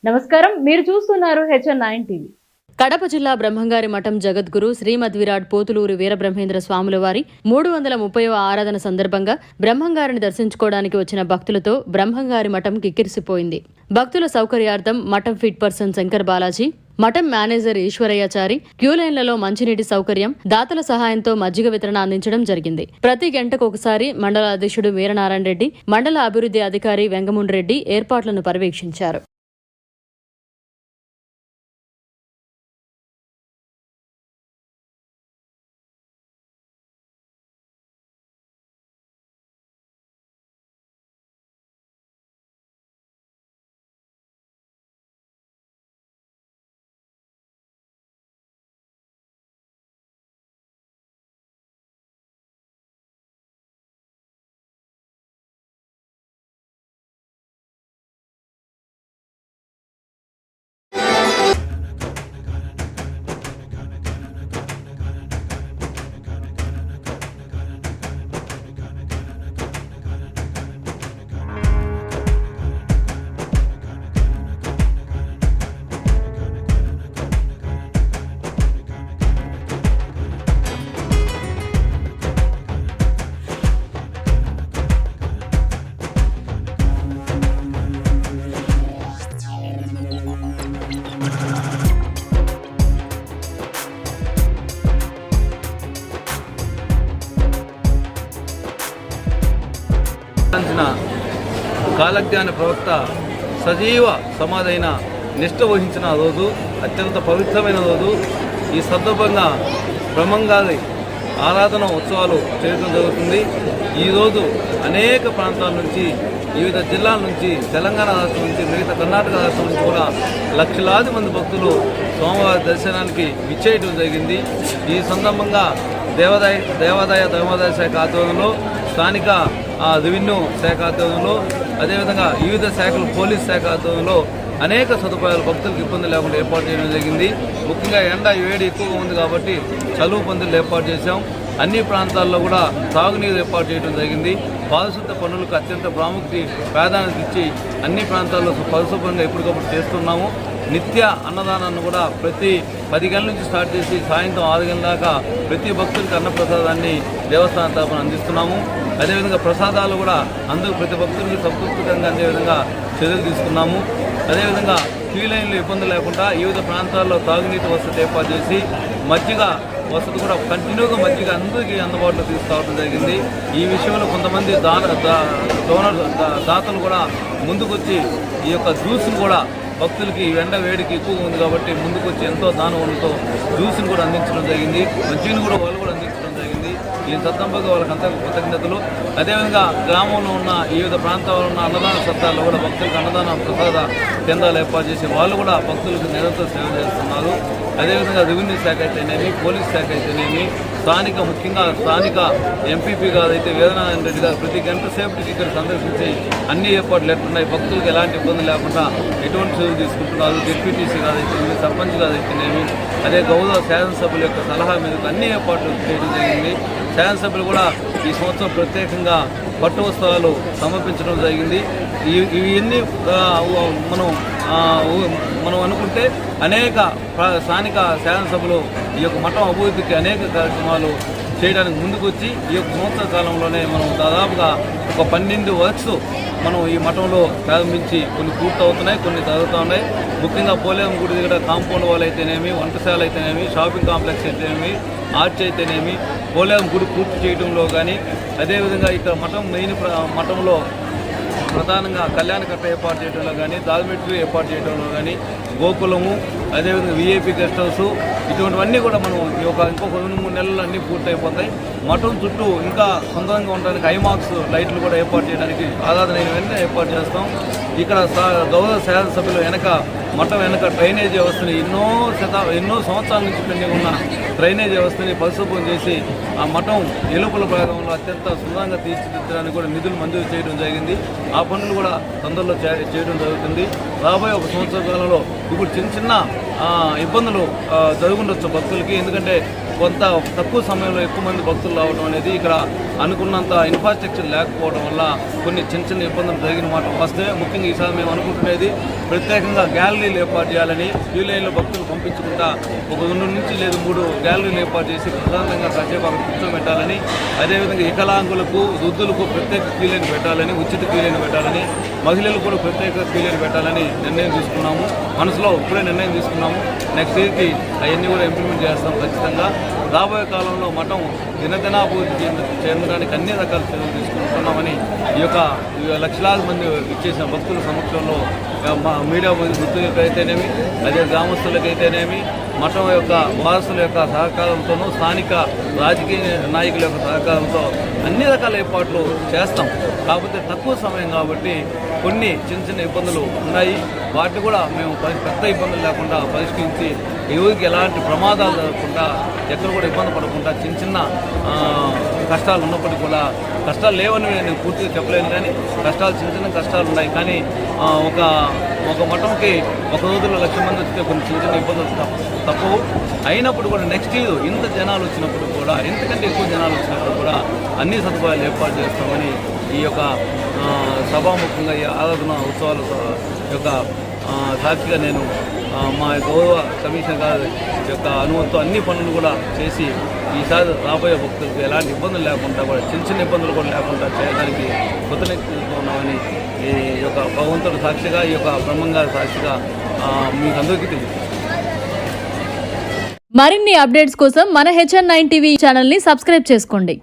నమస్కారం, మీరు చూస్తున్నారు HN9 టీవీ. కడప జిల్లా బ్రహ్మంగారి మఠం జగద్గురు శ్రీమద్విరాట్ పోతులూరి వీరబ్రహ్మేంద్ర స్వాముల వారి 330వ ఆరాధన సందర్భంగా బ్రహ్మంగారిని దర్శించుకోవడానికి వచ్చిన భక్తులతో బ్రహ్మంగారి మఠం కిక్కిరిసిపోయింది. భక్తుల సౌకర్యార్థం మఠం ఫిట్ పర్సన్ శంకర్ బాలాజీ, మఠం మేనేజర్ ఈశ్వరయ్యాచారి క్యూలైన్లలో మంచినీటి సౌకర్యం, దాతల సహాయంతో మజ్జిగ వితరణ అందించడం జరిగింది. ప్రతి గంటకు ఒకసారి మండల అధ్యక్షుడు వీరనారాయణ రెడ్డి, మండల అభివృద్ధి అధికారి వెంగముండ్రెడ్డి రెడ్డి ఏర్పాట్లను పర్యవేక్షించారు. కాలజ్ఞాన ప్రవక్త సజీవ సమాధైన నిష్ఠ వహించిన రోజు, అత్యంత పవిత్రమైన రోజు. ఈ సందర్భంగా బ్రహ్మంగారి ఆరాధన ఉత్సవాలు చేయడం జరుగుతుంది. ఈరోజు అనేక ప్రాంతాల నుంచి, వివిధ జిల్లాల నుంచి, తెలంగాణ రాష్ట్రం నుంచి, మిగతా కర్ణాటక రాష్ట్రం నుంచి కూడా లక్షలాది మంది భక్తులు సోమవారి దర్శనానికి విచ్చేయడం జరిగింది. ఈ సందర్భంగా దేవాదాయ ధర్మాదాయ శాఖ ఆధ్వర్యంలో, స్థానిక రెవెన్యూ శాఖ ఆధ్వర్యంలో, అదేవిధంగా వివిధ శాఖలు పోలీస్ శాఖ ఆధ్వర్యంలో అనేక సదుపాయాలు భక్తులకు ఇబ్బంది లేకుండా ఏర్పాటు చేయడం జరిగింది. ముఖ్యంగా ఎండ వేడి ఎక్కువగా ఉంది కాబట్టి చలువు పందులు ఏర్పాటు చేశాం. అన్ని ప్రాంతాల్లో కూడా తాగునీరు ఏర్పాటు చేయడం జరిగింది. పారిశుద్ధ పనులకు అత్యంత ప్రాధాన్యత ఇచ్చి అన్ని ప్రాంతాల్లో పరిశుభ్రంగా ఎప్పటికప్పుడు చేస్తున్నాము. నిత్య అన్నదానాన్ని కూడా ప్రతి 10 గంటల నుంచి స్టార్ట్ చేసి సాయంత్రం 6 గంటల దాకా ప్రతి భక్తుడికి అన్నప్రసాదాన్ని దేవస్థానం తరఫున అందిస్తున్నాము. అదేవిధంగా ప్రసాదాలు కూడా అందరూ ప్రతి భక్తుడికి సంతృప్తికరంగా అందే విధంగా చర్యలు తీసుకున్నాము. అదేవిధంగా క్యూ లైన్లు ఇబ్బంది లేకుండా వివిధ ప్రాంతాల్లో తాగునీటి వసతి ఏర్పాటు చేసి మజ్జిగ వసతి కూడా కంటిన్యూగా మజ్జిగ అందరికీ అందుబాటులో తీసుకురావడం జరిగింది. ఈ విషయంలో కొంతమంది దాతలు కూడా ముందుకొచ్చి ఈ యొక్క జ్యూస్ను కూడా భక్తులకి ఎండ వేడికి ఎక్కువగా ఉంది కాబట్టి ముందుకొచ్చి ఎంతో దానవులతో జ్యూస్ని కూడా అందించడం జరిగింది. మజ్జిగను కూడా వాళ్ళు కూడా అందించడం జరిగింది. ఈ సందర్భంగా వాళ్ళకంతా కృతజ్ఞతలు. అదేవిధంగా గ్రామంలో ఉన్న వివిధ ప్రాంతాల్లో ఉన్న అన్నదాన సత్రాల్లో కూడా భక్తులకు అన్నదాన ప్రసాద కేంద్రాలు ఏర్పాటు చేసి వాళ్ళు కూడా భక్తులకు నిరంతరం సేవ చేస్తున్నారు. అదేవిధంగా రెవెన్యూ శాఖ అయితేనేమి, పోలీస్ శాఖ అయితేనేమి, ముఖ్యంగా స్థానిక ఎంపీపీ గారు అయితే వీరనారాయణ రెడ్డి గారు ప్రతి గంట సేపటికి ఇక్కడ సందర్శించి అన్ని ఏర్పాట్లు ఎట్లున్నాయి, భక్తులకు ఎలాంటి ఇబ్బంది లేకుండా ఎటువంటి చర్యలు తీసుకుంటున్నారు, డిప్యూటీసీ గారు అయితేనేమి, సర్పంచ్ గారు అయితేనేమి, అదే గౌరవ శాసనసభ్యుల యొక్క సలహా మీదకు అన్ని ఏర్పాట్లు చేయడం జరిగింది. శాసనసభ్యులు కూడా ఈ సంవత్సరం ప్రత్యేకంగా పట్టు వస్త్రాలు సమర్పించడం జరిగింది. ఇవన్నీ మనం అనుకుంటే అనేక స్థానిక శాసనసభలు ఈ యొక్క మఠం అభివృద్ధికి అనేక కార్యక్రమాలు చేయడానికి ముందుకు వచ్చి ఈ యొక్క సంవత్సర కాలంలోనే మనం దాదాపుగా ఒక 12 వర్క్స్ మనం ఈ మఠంలో ప్రారంభించి కొన్ని పూర్తవుతున్నాయి, కొన్ని జరుగుతూ ఉన్నాయి. ముఖ్యంగా పోలేరం గుడి దగ్గర కాంపౌండ్ వాల్ అయితేనేమి, వంటశాల అయితేనేమి, షాపింగ్ కాంప్లెక్స్ అయితేనేమి, ఆర్చ్ అయితేనేమి, పోలేరం గుడి పూర్తి చేయడంలో కానీ, అదేవిధంగా ఇక్కడ మఠంలో ప్రధానంగా కళ్యాణకట్ట ఏర్పాటు చేయడంలో కానీ, డార్మిటరీ ఏర్పాటు చేయడంలో కానీ, గోకులము, అదేవిధంగా విఐపి గెస్ట్ హౌస్, ఇటువంటివన్నీ కూడా మనం ఇంకొక 2-3 నెలలు అన్నీ పూర్తయిపోతాయి. మఠం చుట్టూ ఇంకా సుందరంగా ఉండడానికి ఐమాక్స్ లైట్లు కూడా ఏర్పాటు చేయడానికి ఆరాధన వెంటనే ఏర్పాటు చేస్తాం. ఇక్కడ గౌరవ శాసనసభ్యులు మఠం వెనక డ్రైనేజ్ వ్యవస్థని ఎన్నో సంవత్సరాల నుంచి పెండింగ్ ఉన్న డ్రైనేజ్ వ్యవస్థని పరిశుభ్రం చేసి ఆ మఠం ఎలుపల భాగంలో అత్యంత సుందరంగా తీర్చిదిద్దడానికి కూడా నిధులు మంజూరు చేయడం జరిగింది. ఆ పనులు కూడా తొందరలో చేయడం జరుగుతుంది. రాబోయే 1 సంవత్సర కాలంలో ఇప్పుడు చిన్న ఇబ్బందులు జరుగుండొచ్చు భక్తులకి. ఎందుకంటే కొంత తక్కువ సమయంలో ఎక్కువ మంది భక్తులు రావడం అనేది ఇక్కడ అనుకున్నంత ఇన్ఫ్రాస్ట్రక్చర్ లేకపోవడం వల్ల కొన్ని చిన్న చిన్న ఇబ్బందులు జరిగిన మాట వస్తే ముఖ్యంగా ఈసారి మేము అనుకుంటున్నది ప్రత్యేకంగా గ్యాలరీలు ఏర్పాటు చేయాలని క్యూ లైన్లో భక్తులు పంపించుకుంటా ఒక 2 నుంచి లేదా 3 గ్యాలరీలు ఏర్పాటు చేసి ప్రధానంగా కాసేపు అక్కడ కూర్చోబెట్టాలని, అదేవిధంగా వికలాంగులకు వృద్ధులకు ప్రత్యేక క్యూ లైన్ పెట్టాలని, ఉచిత క్యూ లైన్ పెట్టాలని, మహిళలకు కూడా ప్రత్యేక క్యూ లైన్ పెట్టాలని నిర్ణయం తీసుకున్నాము. మనసులో ఇప్పుడే నిర్ణయం తీసుకున్నాము. నెక్స్ట్ ఇయర్కి అవన్నీ కూడా ఇంప్లిమెంట్ చేస్తాం ఖచ్చితంగా. రాబోయే కాలంలో మఠం దినదినాభివృద్ధి చెందడానికి అన్ని రకాల చర్యలు తీసుకుంటున్నామని ఈ యొక్క లక్షలాది మంది ఇచ్చేసిన భక్తుల సమక్షంలో మీడియా వృత్తులకైతేనేమి, అదే గ్రామస్తులకైతేనేమి, మఠం యొక్క వారసుల యొక్క సహకారంతోనూ స్థానిక రాజకీయ నాయకుల యొక్క సహకారంతో అన్ని రకాల ఏర్పాట్లు చేస్తాం. కాకపోతే తక్కువ సమయం కాబట్టి కొన్ని చిన్న ఇబ్బందులు ఉన్నాయి. వాటిని కూడా మేము పెద్ద ఇబ్బందులు లేకుండా పరిష్కరించి ఎవరికి ఎలాంటి ప్రమాదాలు జరగకుండా, ఎక్కడ కూడా ఇబ్బంది పడకుండా, చిన్న కష్టాలు ఉన్నప్పటికీ కూడా, కష్టాలు లేవని నేను పూర్తిగా చెప్పలేను కానీ కష్టాలు చిన్న కష్టాలు ఉన్నాయి. కానీ ఒక మఠంకి ఒక రోజులో 1,00,000 మంది వస్తే కొన్ని చిన్న ఇబ్బందులు తప్పవు. అయినప్పుడు కూడా నెక్స్ట్ ఇయర్ ఇంత జనాలు వచ్చినప్పుడు కూడా, ఎంతకంటే ఎక్కువ జనాలు వచ్చినప్పుడు కూడా అన్ని సదుపాయాలు ఏర్పాటు చేస్తామని ఈ యొక్క సభాముఖంగా ఈ ఆరాధన ఉత్సవాల యొక్క సాక్షిగా నేను మా గౌరవ కమిషనర్ గారి యొక్క అనుమతితో అన్ని పనులు కూడా చేసి ఈసారి రాబోయే భక్తులకు ఎలాంటి ఇబ్బందులు లేకుండా కూడా చిన్న ఇబ్బందులు కూడా లేకుండా చేయడానికి కృతజ్ఞతలు ఈ యొక్క భగవంతుడు సాక్షిగా, ఈ యొక్క బ్రహ్మంగారి సాక్షిగా మీకు అందరికీ తెలుసు. మరిన్ని అప్డేట్స్ కోసం మన HN9 టీవీ ఛానల్ని సబ్స్క్రైబ్ చేసుకోండి.